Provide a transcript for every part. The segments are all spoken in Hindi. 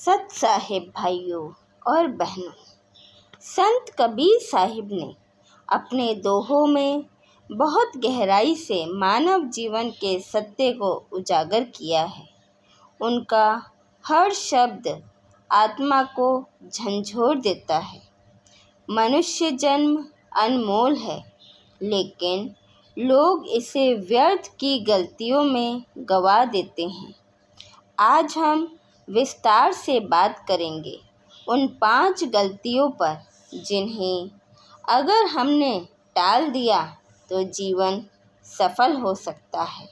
सत साहिब भाइयों और बहनों, संत कबीर साहिब ने अपने दोहों में बहुत गहराई से मानव जीवन के सत्य को उजागर किया है। उनका हर शब्द आत्मा को झंझोर देता है। मनुष्य जन्म अनमोल है, लेकिन लोग इसे व्यर्थ की गलतियों में गंवा देते हैं। आज हम विस्तार से बात करेंगे उन 5 गलतियों पर जिन्हें अगर हमने टाल दिया तो जीवन सफल हो सकता है।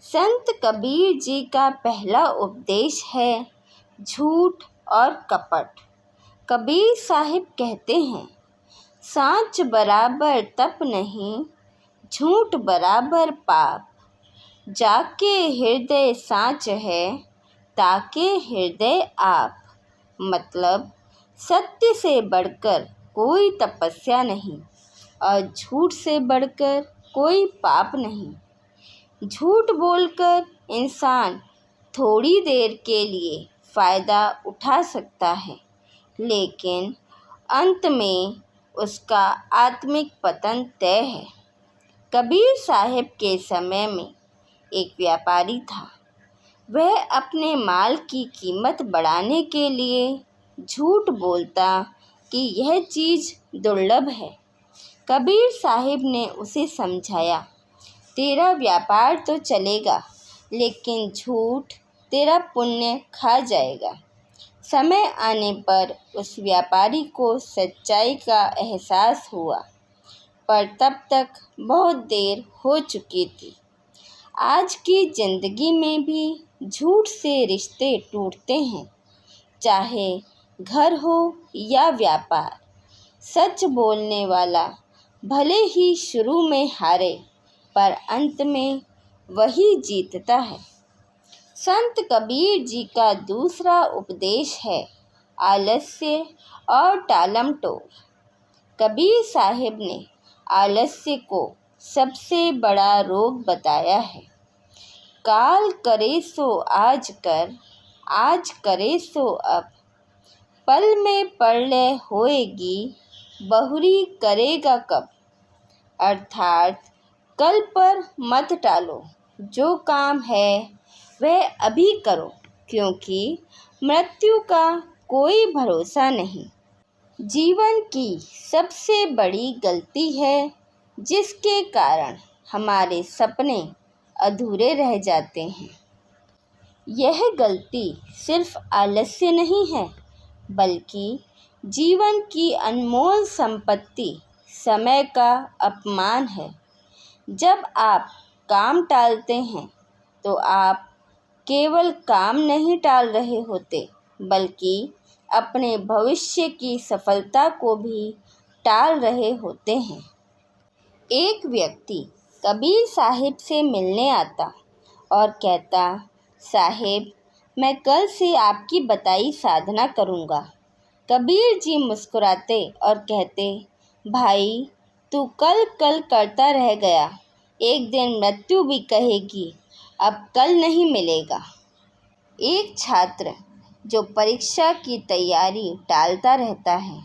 संत कबीर जी का पहला उपदेश है झूठ और कपट। कबीर साहिब कहते हैं, सांच बराबर तप नहीं, झूठ बराबर पाप। जाके हृदय सांच है, ताके हृदय आप। मतलब सत्य से बढ़कर कोई तपस्या नहीं और झूठ से बढ़कर कोई पाप नहीं। झूठ बोलकर इंसान थोड़ी देर के लिए फ़ायदा उठा सकता है, लेकिन अंत में उसका आत्मिक पतन तय है। कबीर साहिब के समय में एक व्यापारी था। वह अपने माल की कीमत बढ़ाने के लिए झूठ बोलता कि यह चीज़ दुर्लभ है। कबीर साहिब ने उसे समझाया, तेरा व्यापार तो चलेगा, लेकिन झूठ तेरा पुण्य खा जाएगा। समय आने पर उस व्यापारी को सच्चाई का एहसास हुआ, पर तब तक बहुत देर हो चुकी थी। आज की ज़िंदगी में भी झूठ से रिश्ते टूटते हैं, चाहे घर हो या व्यापार। सच बोलने वाला भले ही शुरू में हारे, पर अंत में वही जीतता है। संत कबीर जी का दूसरा उपदेश है आलस्य और टालमटोल। कबीर साहिब ने आलस्य को सबसे बड़ा रोग बताया है। काल करे सो आज कर, आज करे सो अब। पल में प्रलय होएगी, बहुरी करेगा कब। अर्थात कल पर मत टालो, जो काम है वह अभी करो, क्योंकि मृत्यु का कोई भरोसा नहीं। जीवन की सबसे बड़ी गलती है जिसके कारण हमारे सपने अधूरे रह जाते हैं। यह गलती सिर्फ आलस्य नहीं है, बल्कि जीवन की अनमोल संपत्ति समय का अपमान है। जब आप काम टालते हैं तो आप केवल काम नहीं टाल रहे होते, बल्कि अपने भविष्य की सफलता को भी टाल रहे होते हैं। एक व्यक्ति कबीर साहिब से मिलने आता और कहता, साहिब, मैं कल से आपकी बताई साधना करूँगा। कबीर जी मुस्कुराते और कहते, भाई, तू कल कल करता रह गया, एक दिन मृत्यु भी कहेगी अब कल नहीं मिलेगा। एक छात्र जो परीक्षा की तैयारी टालता रहता है,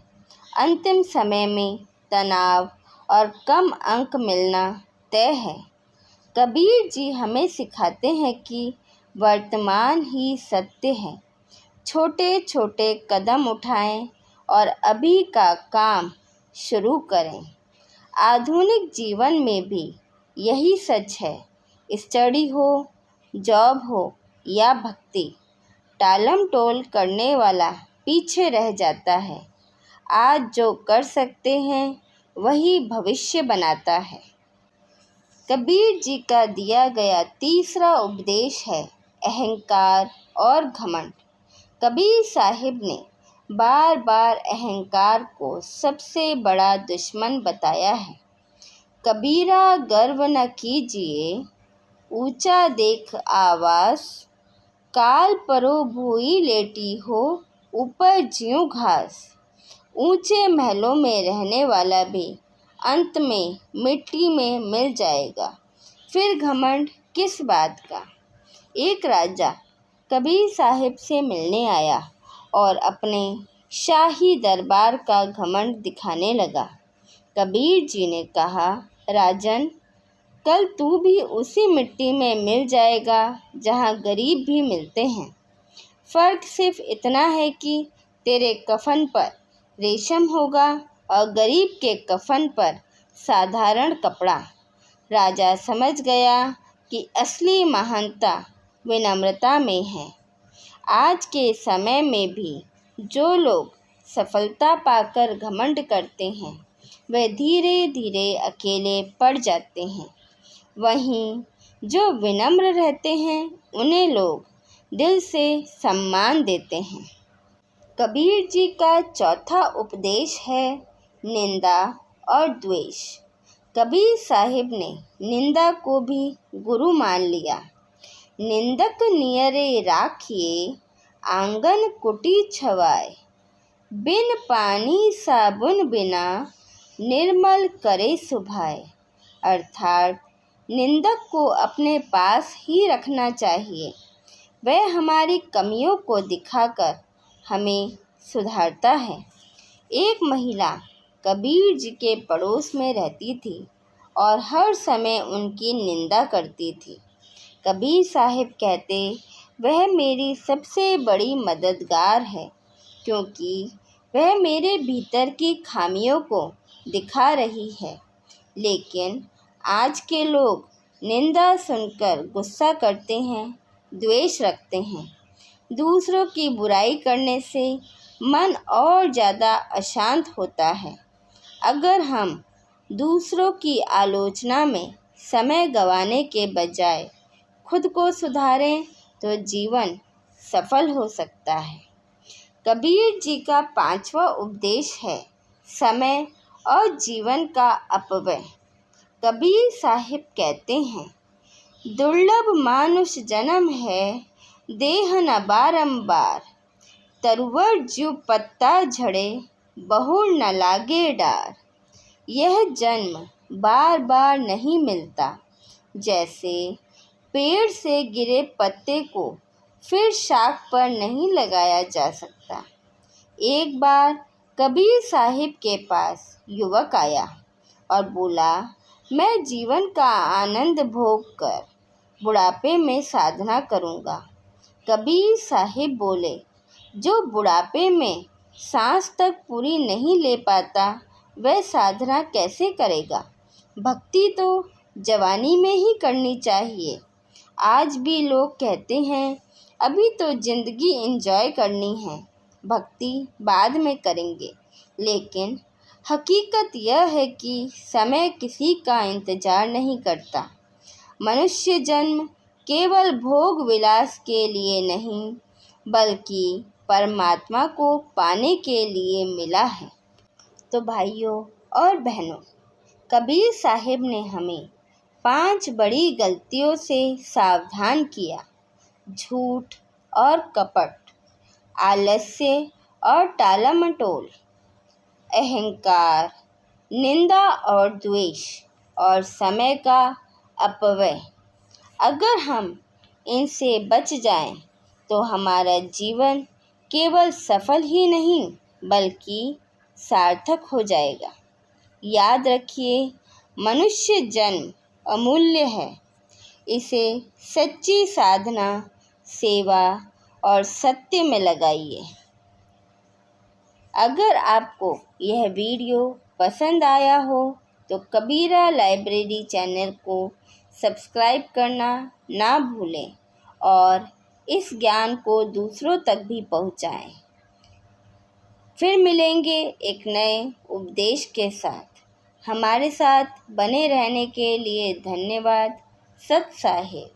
अंतिम समय में तनाव और कम अंक मिलना तय है। कबीर जी हमें सिखाते हैं कि वर्तमान ही सत्य है। छोटे छोटे कदम उठाएं और अभी का काम शुरू करें। आधुनिक जीवन में भी यही सच है। स्टडी हो, जॉब हो या भक्ति, टालम टोल करने वाला पीछे रह जाता है। आज जो कर सकते हैं वही भविष्य बनाता है। कबीर जी का दिया गया तीसरा उपदेश है अहंकार और घमंड। कबीर साहिब ने बार बार अहंकार को सबसे बड़ा दुश्मन बताया है। कबीरा गर्व न कीजिए, ऊंचा देख आवास। काल परो भूई लेटी हो, ऊपर ज्यों घास। ऊंचे महलों में रहने वाला भी अंत में मिट्टी में मिल जाएगा, फिर घमंड किस बात का। एक राजा कबीर साहिब से मिलने आया और अपने शाही दरबार का घमंड दिखाने लगा। कबीर जी ने कहा, राजन, कल तू भी उसी मिट्टी में मिल जाएगा जहाँ गरीब भी मिलते हैं। फ़र्क सिर्फ इतना है कि तेरे कफन पर रेशम होगा और गरीब के कफन पर साधारण कपड़ा। राजा समझ गया कि असली महानता विनम्रता में है। आज के समय में भी जो लोग सफलता पाकर घमंड करते हैं वे धीरे धीरे अकेले पड़ जाते हैं। वहीं जो विनम्र रहते हैं उन्हें लोग दिल से सम्मान देते हैं। कबीर जी का चौथा उपदेश है निंदा और द्वेष। कबीर साहिब ने निंदा को भी गुरु मान लिया। निंदक नियरे राखिए, आंगन कुटी छवाए, बिन पानी साबुन बिना, निर्मल करे सुभाए। अर्थात निंदक को अपने पास ही रखना चाहिए। वह हमारी कमियों को दिखाकर हमें सुधारता है। एक महिला कबीर जी के पड़ोस में रहती थी और हर समय उनकी निंदा करती थी। कबीर साहिब कहते, वह मेरी सबसे बड़ी मददगार है, क्योंकि वह मेरे भीतर की खामियों को दिखा रही है। लेकिन आज के लोग निंदा सुनकर गुस्सा करते हैं, द्वेष रखते हैं। दूसरों की बुराई करने से मन और ज़्यादा अशांत होता है। अगर हम दूसरों की आलोचना में समय गंवाने के बजाय खुद को सुधारें तो जीवन सफल हो सकता है। कबीर जी का पांचवा उपदेश है समय और जीवन का अपव्यय। कबीर साहिब कहते हैं, दुर्लभ मानुष जन्म है, देह न बारंबार, तरुवर ज्यों पत्ता झड़े, बहुर न लागे डार। यह जन्म बार बार नहीं मिलता, जैसे पेड़ से गिरे पत्ते को फिर शाख पर नहीं लगाया जा सकता। एक बार कबीर साहिब के पास युवक आया और बोला, मैं जीवन का आनंद भोग कर बुढ़ापे में साधना करूँगा। कबीर साहिब बोले, जो बुढ़ापे में सांस तक पूरी नहीं ले पाता वह साधना कैसे करेगा। भक्ति तो जवानी में ही करनी चाहिए। आज भी लोग कहते हैं, अभी तो ज़िंदगी एंजॉय करनी है, भक्ति बाद में करेंगे। लेकिन हकीकत यह है कि समय किसी का इंतज़ार नहीं करता। मनुष्य जन्म केवल भोग विलास के लिए नहीं बल्कि परमात्मा को पाने के लिए मिला है। तो भाइयों और बहनों, कबीर साहिब ने हमें 5 बड़ी गलतियों से सावधान किया। झूठ और कपट, आलस्य और टालमटोल, अहंकार, निंदा और द्वेष और समय का अपव्यय। अगर हम इनसे बच जाएं तो हमारा जीवन केवल सफल ही नहीं बल्कि सार्थक हो जाएगा। याद रखिए, मनुष्य जन्म अमूल्य है। इसे सच्ची साधना, सेवा और सत्य में लगाइए। अगर आपको यह वीडियो पसंद आया हो तो कबीरा लाइब्रेरी चैनल को सब्सक्राइब करना ना भूलें और इस ज्ञान को दूसरों तक भी पहुंचाएं। फिर मिलेंगे एक नए उपदेश के साथ। हमारे साथ बने रहने के लिए धन्यवाद। सत साहिब।